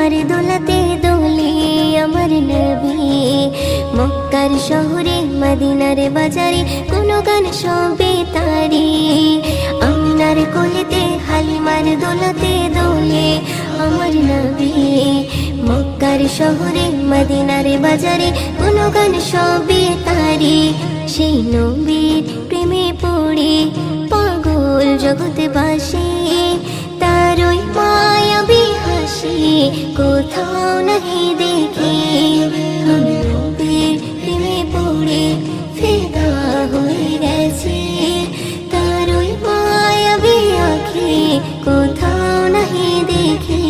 হালিমার দোলাতে দোলে আমার নবী। মক্কার শহরে মদিনার বাজারে কোনো গান সবে তারি। আমিনার কোলেতে হালিমার দোলাতে দোলে আমার নবী। মক্কার শহরে মদিনার বাজারে কোনো গান সবে তারি। সেই নবীর প্রেমে পড়ে পাগল জগৎবাসী। তার ওই মায়াবী হাসি কোথাও নাহি দেখি। আমি নবীর প্রেমে পড়ে ফিদা হয়ে গেছি। তার ওই মায়াবী আঁখি কোথাও নাহি দেখি।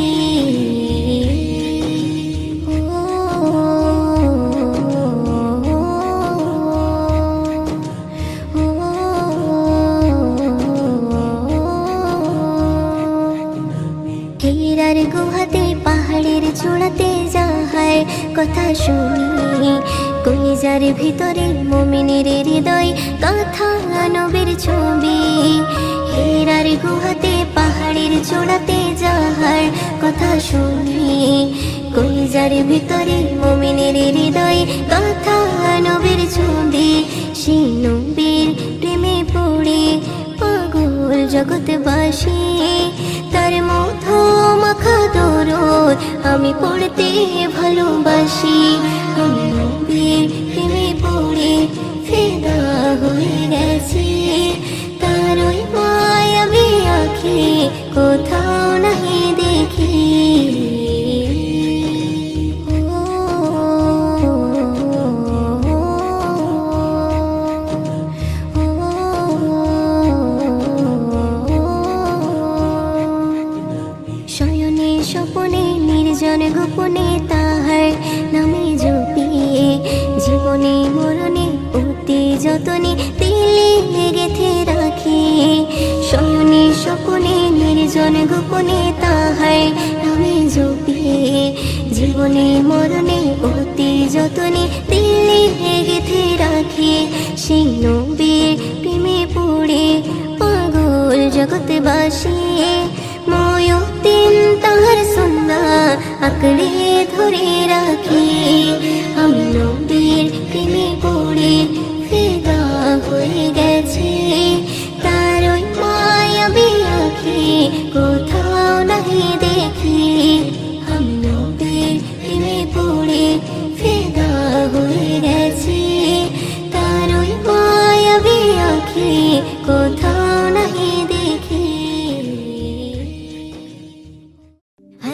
হীরার গুহাতে পাহাড়ের চূড়াতে যাহার কথা শুনি। কলিজার ভিতরে মুমিনের হৃদয় কথা নবীর ছবি। হীরার গুহাতে পাহাড়ের চূড়াতে যাহার কথা শুনি। কলিজার ভিতরে মুমিনের হৃদয় কথা নবীর ছবি। সেই নবীর প্রেমে পড়ে পাগল জগৎবাসী। তার মধু মাখা দরদ আমি পড়তে ভালোবাসি। আমি নবীর প্রেমে পড়ে ফিদা হয়ে গেছি। তার ওই মায়াবী আঁখি কোথাও নাহি দেখি। শয়নে স্বপনে নির্জন গোপনে তাহার নামে জপিয়ে। জীবনে মরণে অতি যতনে দিলে গেথে রাখি। শয়নে স্বপনে নির্জন গোপনে তাহার নামে জপিয়ে। জীবনে মরণে অতি যতনে দিলে গেথে রাখি। সেই নবীর প্রেমে পড়ে পাগল জগৎবাসী। ময়ূতিন তাহার সুন্নাহ আঁকড়ে ধরে রাখি। আমি নবীর প্রেমে পড়ে ফিদা হয়ে গেছি। তার ওই মায়াবী আঁখি কোথাও নাহি দেখি। আমি নবীর প্রেমে পড়ে ফিদা হয়ে গেছি। তার ওই মায়াবী আঁখি কোথাও